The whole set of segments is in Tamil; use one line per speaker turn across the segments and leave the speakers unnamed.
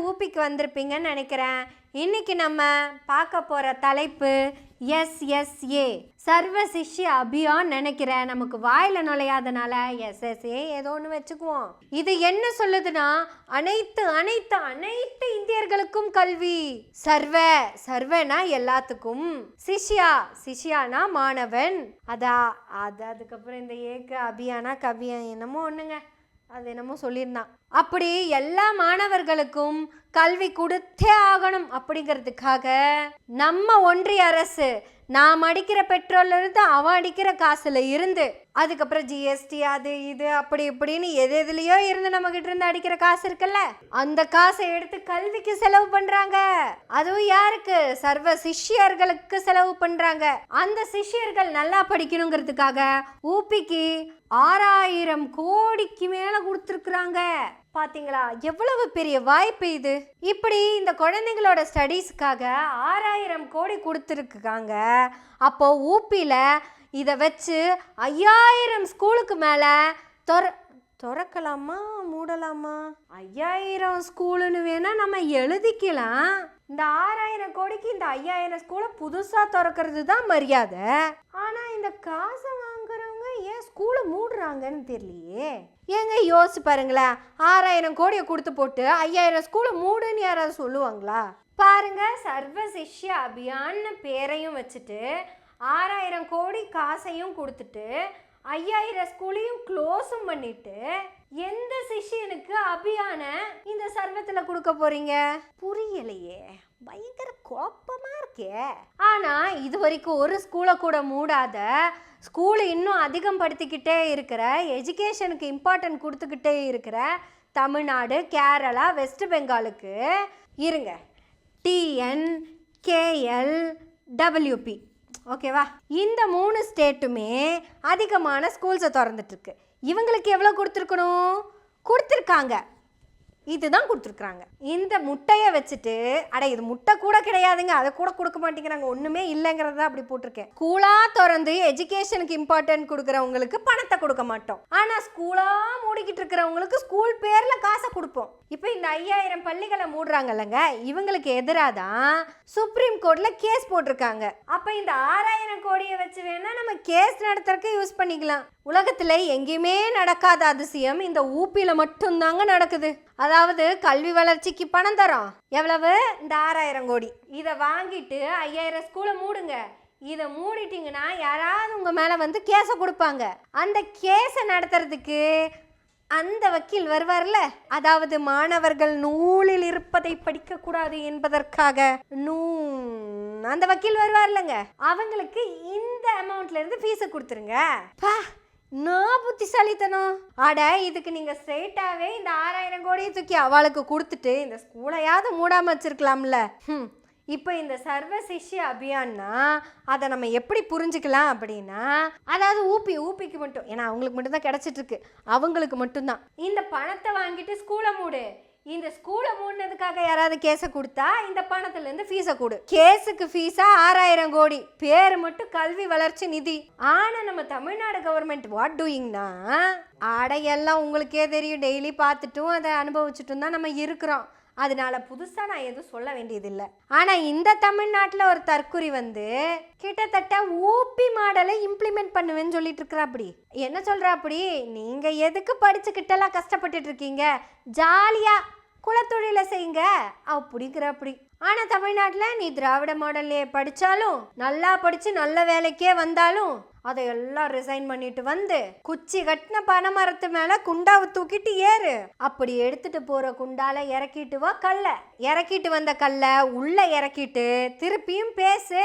ஊபிக்கு வந்திருப்பீங்கன்னு நினைக்கிறேன். இன்னைக்கு நம்ம பார்க்க போகிற தலைப்பு SSA, சர்வ சிஷ்ய அபியான் நினைக்கிறேன். நமக்கு வாயில் நுழையாதனால SSA ஏதோ ஒன்று வச்சுக்குவோம். இது என்ன சொல்லுதுன்னா, அனைத்து அனைத்து அனைத்து இந்தியர்களுக்கும் கல்வி. சர்வனா எல்லாத்துக்கும், சிஷ்யானா மாணவன். அதுக்கப்புறம் இந்த ஏக்கு அபியானா கவியா என்னமோ ஒன்றுங்க, அது என்னமோ சொல்லியிருந்தான். அப்படி எல்லா மாணவர்களுக்கும் கல்வி கொடுத்தே ஆகணும் அப்படிங்கிறதுக்காக நம்ம ஒன்றிய அரசு நாம் அடிக்கிற பெட்ரோல்ல இருந்து அவன் அடிக்கிற காசுல இருந்து, அதுக்கப்புறம் GST அது இது அப்படி இப்படின்னு எதுலயோ இருந்து நம்ம கிட்ட இருந்து அடிக்கிற காசு இருக்குல்ல, அந்த காசை எடுத்து கல்விக்கு செலவு பண்றாங்க. அதுவும் யாருக்கு? சர்வ சிஷ்யர்களுக்கு செலவு பண்றாங்க. அந்த சிஷ்யர்கள் நல்லா படிக்கணுங்கிறதுக்காக ஊபிக்கு 6000 கோடிக்கு மேல கொடுத்துருக்குறாங்க. பாத்தீங்களா எவ்வளவு பெரிய வாய்ப்பு இது. இப்படி இந்த குழந்தைங்களோட ஸ்டடீஸ்க்காக 6000 கோடி கொடுத்துருக்காங்க. அப்போ ஊபியில இதை வச்சு 5000 ஸ்கூலுக்கு மேல திறக்கலாமா மூடலாமா? 5000 ஸ்கூலுன்னு வேணா நம்ம எழுதிக்கலாம். இந்த 6000 கோடிக்கு இந்த 5000 ஸ்கூலை புதுசா திறக்கிறது தான் மரியாதை. ஆனா இந்த காசை வாங்குறவங்க ஏன் ஸ்கூலை மூடுறாங்கன்னு தெரியலையே. ஏங்க யோசிச்சு பாருங்களேன், 6000 கோடியை கொடுத்து போட்டு 5000 ஸ்கூலை மூடுன்னு யாராவது சொல்லுவாங்களா? பாருங்க, சர்வ சிஷ்ய அபியான்னு பேரையும் வச்சுட்டு 6000 கோடி காசையும் கொடுத்துட்டு 5000 ஸ்கூலையும் க்ளோஸும் பண்ணிட்டு எந்த சிஷ்யனுக்கு அபியான இந்த சர்வத்தில் கொடுக்க போறீங்க? புரியலையே, பயங்கர கோப்பமா இருக்கே. ஆனா இது வரைக்கும் ஒரு ஸ்கூலை கூட மூடாத, ஸ்கூலை இன்னும் அதிகம் படுத்திக்கிட்டே இருக்கிற, எஜுகேஷனுக்கு இம்பார்ட்டன்ட் கொடுத்துக்கிட்டே இருக்கிற தமிழ்நாடு, கேரளா, வெஸ்ட் பெங்காலுக்கு இருங்க TN KL WP, ஓகேவா, இந்த 3 ஸ்டேட்டுமே அதிகமான ஸ்கூல்ஸை திறந்துட்டுருக்கு. இவங்களுக்கு எவ்வளோ கொடுத்துருக்காங்க, இதுதான் கொடுத்துருக்குறாங்க. இந்த முட்டையை வச்சுட்டு, இது முட்டை கூட கிடையாதுங்க, அதை கூட கொடுக்க மாட்டேங்கிறாங்க, ஒன்றுமே இல்லைங்கிறத அப்படி போட்டிருக்கேன். ஸ்கூலாக திறந்து எஜுகேஷனுக்கு இம்பார்ட்டன்ட் கொடுக்குறவங்களுக்கு பணத்தை கொடுக்க மாட்டோம். ஆனால் ஸ்கூலாக மூடிக்கிட்டு இருக்கிறவங்களுக்கு ஸ்கூல் பேரில் காசை கொடுப்போம். இப்போ இந்த 5000 பள்ளிகளை மூடுறாங்கல்லங்க, இவங்களுக்கு எதிராக தான் சுப்ரீம் கோர்ட்டில் கேஸ் போட்டிருக்காங்க. அப்போ இந்த 6000 கோடியை வச்சு வேணா நம்ம கேஸ் நடத்துறதுக்கு யூஸ் பண்ணிக்கலாம். உலகத்தில் எங்கேயுமே நடக்காத அதிசயம் இந்த ஊபியில் மட்டும்தாங்க நடக்குது. அதாவது கல்வி வளர்ச்சிக்கு பணம் தரோம், எவ்வளவு? இந்த 6000 கோடி. இதை வாங்கிட்டு 5000 ஸ்கூலை மூடுங்க. இதை மூடிட்டீங்கன்னா யாராவது உங்கள் மேலே வந்து கேஸை கொடுப்பாங்க. அந்த கேஸை நடத்துறதுக்கு அந்த வக்கீல் வருவார்ல, அதாவது மாணவர்கள் நூலில் இருப்பதை படிக்கக்கூடாது என்பதற்காக அந்த வக்கீல் வருவார்லங்க, அவங்களுக்கு இந்த அமௌண்ட்ல இருந்து ஃபீஸை கொடுத்துருங்க. நான் புத்திசாலித்தனம். இதுக்கு நீங்க ஸ்ட்ரெயிட்டாவே இந்த 6000 கோடியை தூக்கி அவளுக்கு கொடுத்துட்டு இந்த ஸ்கூலையாவது மூடாம வச்சிருக்கலாம்ல. இப்போ இந்த சர்வ சிஷ்ய அபியான்னா அதை நம்ம எப்படி புரிஞ்சுக்கலாம் அப்படின்னா, அதாவது ஊபிக்கு மட்டும், ஏன்னா அவங்களுக்கு மட்டும்தான் கிடைச்சிட்டு இருக்கு, அவங்களுக்கு மட்டும்தான் இந்த பணத்தை வாங்கிட்டு ஸ்கூலை மூடு. இந்த ஸ்கூலை மூடினதுக்காக யாராவது கேஸை கொடுத்தா இந்த பணத்துலேருந்து ஃபீஸை கொடு. கேஸுக்கு ஃபீஸா 6000 கோடி, பேர் மட்டும் கல்வி வளர்ச்சி நிதி. ஆனால் நம்ம தமிழ்நாடு கவர்மெண்ட் வாட் டூயிங்னா, எல்லாம் உங்களுக்கே தெரியும், டெய்லி பார்த்துட்டும் அதை அனுபவிச்சுட்டும் தான் நம்ம இருக்கிறோம். அதனால புதுசாக நான் எதுவும் சொல்ல வேண்டியதில்லை. ஆனால் இந்த தமிழ்நாட்டில் ஒரு தற்குறி வந்து கிட்டத்தட்ட ஊபி மாடலை இம்ப்ளிமெண்ட் பண்ணுவேன்னு சொல்லிட்டு இருக்கிறா. அப்படி என்ன சொல்கிறா? அப்படி நீங்கள் எதுக்கு படிச்சுக்கிட்டெல்லாம் கஷ்டப்பட்டுட்டு இருக்கீங்க, ஜாலியாக குலத்தொழிலை செய்யுங்க அப்படிங்கிற. அப்படி ஆனால் தமிழ்நாட்டில் நீ திராவிட மாடல்லையே படித்தாலும், நல்லா படித்து நல்ல வேலைக்கே வந்தாலும் அதையெல்லாம் ரிசைன் பண்ணிட்டு வந்து குச்சி கட்டின பனை மரத்து மேலே குண்டாவை தூக்கிட்டு ஏறு. அப்படி எடுத்துட்டு போகிற குண்டால இறக்கிட்டு வா கல்லை, இறக்கிட்டு வந்த கல்லை உள்ள இறக்கிட்டு திருப்பியும் பேசு.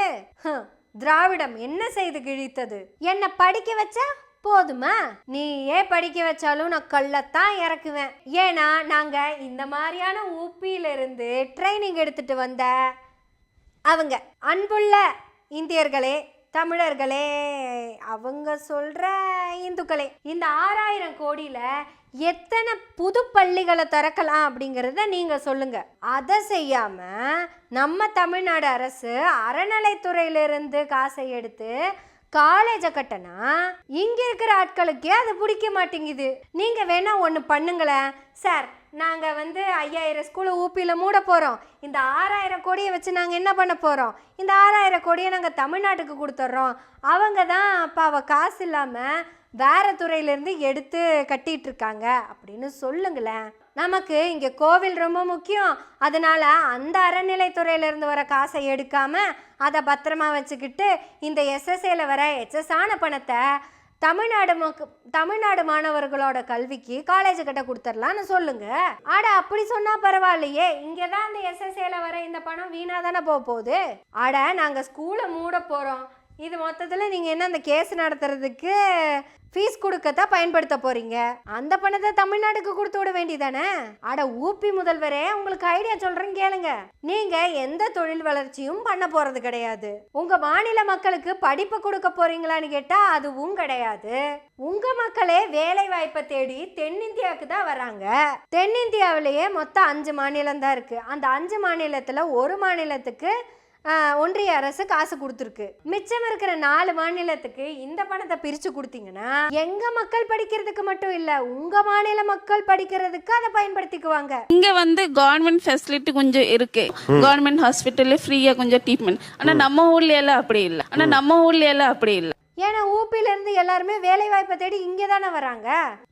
திராவிடம் என்ன செய்து கிழித்தது? என்னை படிக்க வச்சா போதுமா? நீயே படிக்க வச்சாலும் நான் கல்லத்தான் இறக்குவேன். ஏன்னா நாங்கள் இந்த மாதிரியான ஊபியிலிருந்து ட்ரைனிங் எடுத்துட்டு வந்த அவங்க அன்புள்ள இந்தியர்களே, தமிழர்களே, அவங்க சொல்கிற இந்துக்களே, இந்த 6000 கோடியில் எத்தனை புது பள்ளிகளை திறக்கலாம் அப்படிங்கிறத நீங்கள் சொல்லுங்கள். அதை செய்யாமல் நம்ம தமிழ்நாடு அரசு அறநிலைத்துறையிலிருந்து காசை எடுத்து காலேஜை கட்டினா இங்க இருக்கிற ஆட்களுக்கே அது பிடிக்க மாட்டேங்குது. நீங்க வேணா ஒன்று பண்ணுங்களேன் சார், நாங்கள் 5000 ஸ்கூலை ஊப்பியில் மூட போகிறோம், இந்த 6000 கோடியை வச்சு நாங்கள் என்ன பண்ண போகிறோம், இந்த 6000 கோடியை நாங்கள் தமிழ்நாட்டுக்கு கொடுத்துட்றோம், அவங்க தான் அப்போ அவள் காசு இல்லாமல் வேற துறையிலேருந்து எடுத்து கட்டிகிட்டு இருக்காங்க அப்படின்னு சொல்லுங்களேன். நமக்கு இங்கே கோவில் ரொம்ப முக்கியம், அதனால் அந்த அறநிலைத்துறையிலேருந்து வர காசை எடுக்காமல் அதை பத்திரமா வச்சுக்கிட்டு இந்த எஸ்எஸ்ஏல வர எக்ஸஸான பணத்தை தமிழ்நாடு மாணவர்களோட கல்விக்கு காலேஜ் கட்ட கொடுத்துடலான்னு சொல்லுங்க. ஆட அப்படி சொன்னா பரவாயில்லையே, இங்கே தான் இந்த எஸ்எஸ்ஏல வர இந்த பணம் வீணா தானே போகுது. ஆட நாங்கள் ஸ்கூலை மூட போகிறோம், இது மொத்தத்தில் நீங்கள் என்ன அந்த கேஸ் நடத்துறதுக்கு ஃபீஸ் கொடுக்கத்தான் பயன்படுத்த போறீங்க, அந்த பணத்தை தமிழ்நாட்டுக்கு கொடுத்து விட வேண்டியதானே. அட ஊபி முதல்வரே, உங்களுக்கு ஐடியா சொல்றேன்னு கேளுங்க. நீங்க எந்த தொழில் வளர்ச்சியும் பண்ண போறது கிடையாது, உங்க மாநில மக்களுக்கு படிப்பு கொடுக்க போறீங்களான்னு கேட்டா அதுவும் கிடையாது. உங்க மக்களே வேலை வாய்ப்பை தேடி தென்னிந்தியாவுக்கு தான் வராங்க. தென்னிந்தியாவிலேயே மொத்தம் 5 மாநிலம் தான் இருக்கு. அந்த 5 மாநிலத்துல ஒரு மாநிலத்துக்கு ஒன்றிய அரசு காசு கொடுத்துருக்கு. மிச்சம் இருக்கிற 4 மாநிலத்துக்கு இந்த பணத்தை பிரிச்சு கொடுத்தீங்கன்னா எங்க மக்கள் படிக்கிறதுக்கு மட்டும் இல்ல, உங்க மாநில மக்கள் படிக்கிறதுக்கு அதை பயன்படுத்திக்குவாங்க.
இங்க கவர்மெண்ட் ஃபெசிலிட்டி கொஞ்சம் இருக்கு, கவர்மெண்ட் ஹாஸ்பிட்டல்ல ஃப்ரீயா கொஞ்சம் ட்ரீட்மெண்ட். ஆனா நம்ம ஊர்ல எல்லாம் அப்படி இல்ல.
ஏன்னா ஊபில இருந்து எல்லாருமே வேலை வாய்ப்பை தேடி இங்கே தானே வராங்க.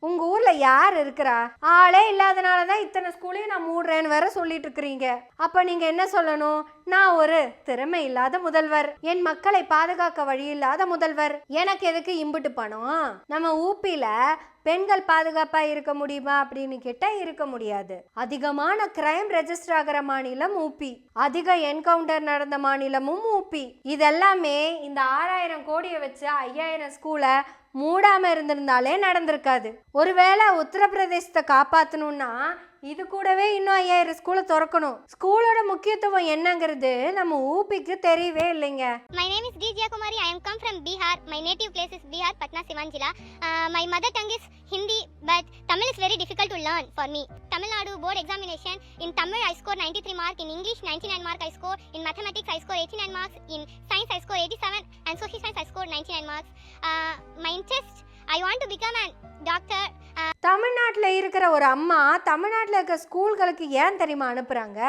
உங்க ஊர்ல யார் இருக்கிறா? ஆளே இல்லாதனாலதான் இத்தனை ஸ்கூலையும் நான் மூடுறேன்னு வேற சொல்லிட்டு இருக்கிறீங்க. அப்ப நீங்க என்ன சொல்லணும்? நான் ஒரு திறமை இல்லாத முதல்வர், என் மக்களை பாதுகாக்க வழி இல்லாத முதல்வர், எனக்கு எதுக்கு இம்புட்டு பணம்? நம்ம ஊபில பெண்கள் பாதுகாப்பா இருக்க முடியுமா அப்படின்னு கேட்டா இருக்க முடியாது. அதிகமான கிரைம் ரெஜிஸ்டர் ஆகிற மாநிலம் ஊபி, அதிக என்கவுண்டர் நடந்த மாநிலமும் ஊபி. இதெல்லாமே இந்த 6000 கோடியை வச்சு 5000 ஸ்கூலை மூடாம இருந்திருந்தாலே நடந்திருக்காது. ஒருவேளை உத்தரப்பிரதேசத்தை காப்பாற்றணும்னா இது கூடவே இன்னும் 5000 ஸ்கூலை திறக்கணும். ஸ்கூலோட முக்கியத்துவம் என்னங்கிறது நம்ம ஊபிக்கு தெரியவே இல்லைங்க.
My name is Dijya Kumari. I am come from Bihar. My native place is Bihar, Patna, Sivan Jilla. My mother tongue is Hindi, but Tamil is very difficult to learn for me. Tamil Nadu board examination, in Tamil I score 93 mark, in English 99 mark I score, in mathematics I score 89 marks, in science I score 87, and social science I score 99 marks. My interest, I want to become a doctor.
தமிழ்நாட்டில் இருக்கிற ஒரு அம்மா தமிழ்நாட்டில் இருக்க ஸ்கூல்களுக்கு ஏன் தெரியுமா அனுப்புகிறாங்க?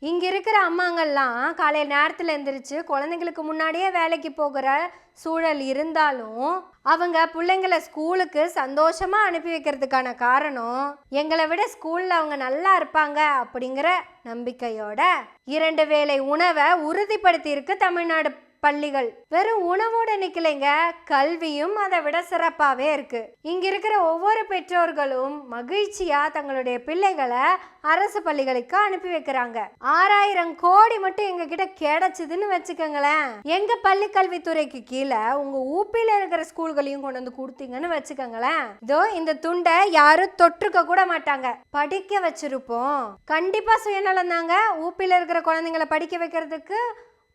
இங்கே இருக்கிற அம்மாங்கள்லாம் காலையில் நேரத்தில் எழுந்திரிச்சு குழந்தைங்களுக்கு முன்னாடியே வேலைக்கு போகிற சூழல் இருந்தாலும் அவங்க பிள்ளைங்களை ஸ்கூலுக்கு சந்தோஷமாக அனுப்பி வைக்கிறதுக்கான காரணம் எங்களை விட ஸ்கூலில் அவங்க நல்லா இருப்பாங்க அப்படிங்கிற நம்பிக்கையோட 2 வேளை உணவை உறுதிப்படுத்தி இருக்கு தமிழ்நாடு பள்ளிகள். வெறும் உணவோட நிக்கலைங்க, கல்வியும் அதை விட சிறப்பாகவே இருக்கு. இங்க இருக்கிற ஒவ்வொரு பெற்றோர்களும் மகிழ்ச்சியா தங்களுடைய பிள்ளைகளை அரசு பள்ளிகளுக்கு அனுப்பி வைக்கிறாங்க. 6000 கோடி மட்டும் எங்க கிட்ட கிடைச்சதுன்னு வச்சுக்கோங்களேன், எங்க பள்ளி கல்வித்துறைக்கு கீழே உங்க ஊப்பில இருக்கிற ஸ்கூல்களையும் கொண்டு வந்து கொடுத்தீங்கன்னு வச்சுக்கோங்களேன், இதோ இந்த துண்டை யாரும் தொற்றுக்க கூட மாட்டாங்க, படிக்க வச்சிருப்போம். கண்டிப்பா சுயநலம் தாங்க. ஊப்பில இருக்கிற குழந்தைங்களை படிக்க வைக்கிறதுக்கு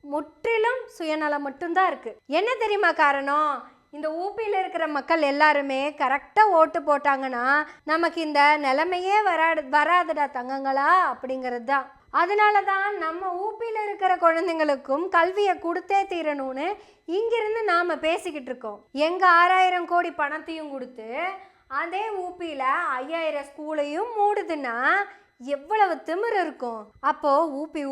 முற்றிலும் சுயநலம் மட்டும்தான் இருக்கு. என்ன தெரியுமா காரணம்? இந்த ஊபியில் இருக்கிற மக்கள் எல்லாருமே கரெக்டாக ஓட்டு போட்டாங்கன்னா நமக்கு இந்த நிலைமையே வராதுடா தங்கங்களா அப்படிங்கிறது தான். அதனால தான் நம்ம ஊபியில் இருக்கிற குழந்தைங்களுக்கும் கல்வியை கொடுத்தே தீரணும்னு இங்கிருந்து நாம் பேசிக்கிட்டு இருக்கோம். எங்கள் 6000 கோடி பணத்தையும் கொடுத்து அதே ஊபியில் 5000 ஸ்கூலையும் மூடுதுன்னா எவ்வளவு திமிர் இருக்கும்? அப்போ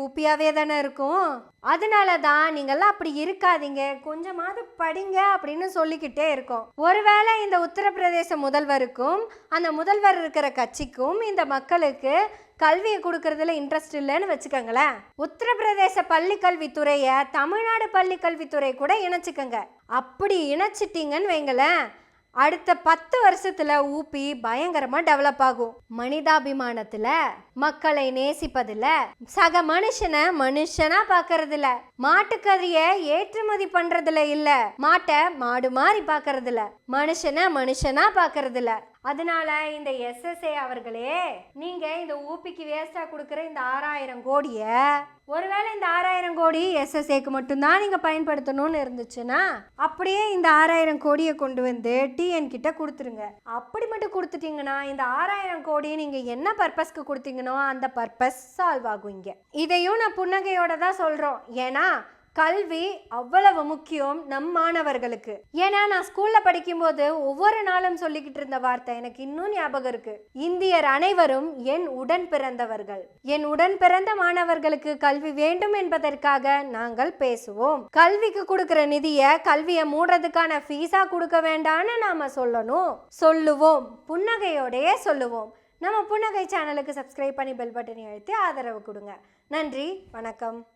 ஊப்பியாவே தானே இருக்கும். அதனால தான் நீங்கள்லாம் அப்படி இருக்காதீங்க, கொஞ்சமாவது படிங்க அப்படின்னு சொல்லிக்கிட்டே இருக்கோம். ஒருவேளை இந்த உத்தரப்பிரதேச முதல்வருக்கும் அந்த முதல்வர் இருக்கிற கட்சிக்கும் இந்த மக்களுக்கு கல்வியை கொடுக்கறதுல இன்ட்ரெஸ்ட் இல்லைன்னு வச்சுக்கோங்களேன், உத்தரப்பிரதேச பள்ளி கல்வித்துறையை தமிழ்நாடு பள்ளி கல்வித்துறை கூட இணைச்சிக்கோங்க. அப்படி இணைச்சிட்டிங்கன்னு வைங்களேன், அடுத்த 10 வருஷத்துல ஊபி பயங்கரமா டெவலப் ஆகும். மனிதாபிமானத்துல, மக்களை நேசிப்பதில்ல, சக மனுஷனா பாக்குறதுல, மாட்டுக்கறிய ஏற்றுமதி பண்றதுல இல்ல, மாட்டை மாடு மாதிரி பாக்குறதுல, மனுஷனா பாக்குறதுல. அதனால இந்த எஸ்எஸ்ஏ அவர்களே, நீங்க இந்த ஊபிக்கு வேஸ்டா கொடுக்குற இந்த 6000 கோடிய ஒருவேளை இந்த 6000 கோடி எஸ்எஸ்ஏக்கு மட்டும்தான் நீங்க பயன்படுத்தணும்னு இருந்துச்சுன்னா அப்படியே இந்த 6000 கோடியை கொண்டு வந்து டிஎன் கிட்ட கொடுத்துருங்க. அப்படி மட்டும் கொடுத்துட்டீங்கன்னா இந்த 6000 கோடி நீங்க என்ன பர்பஸ்க்கு கொடுத்தீங்கன்னோ அந்த பர்பஸ் சால்வ் ஆகும். இங்க இதையும் நான் புன்னகையோட தான் சொல்றோம். ஏன்னா கல்வி அவ்வளவு முக்கியம் நம் மாணவர்களுக்கு. ஏன்னா நான் ஸ்கூல்ல படிக்கும்போது ஒவ்வொரு நாளும் சொல்லிக்கிட்டு இருந்த வார்த்தை எனக்கு இன்னும் ஞாபகம் இருக்கு. இந்தியர் அனைவரும் என் உடன் பிறந்தவர்கள். என் உடன் பிறந்த மாணவர்களுக்கு கல்வி வேண்டும் என்பதற்காக நாங்கள் பேசுவோம். கல்விக்கு கொடுக்கிற நிதியை கல்வியை மூடுறதுக்கான ஃபீஸா கொடுக்க வேண்டாம்னு நாம சொல்லுவோம். புன்னகையோடையே சொல்லுவோம். நம்ம புன்னகை சேனலுக்கு சப்ஸ்கிரைப் பண்ணி பெல் பட்டனை அழுத்தி ஆதரவு கொடுங்க. நன்றி, வணக்கம்.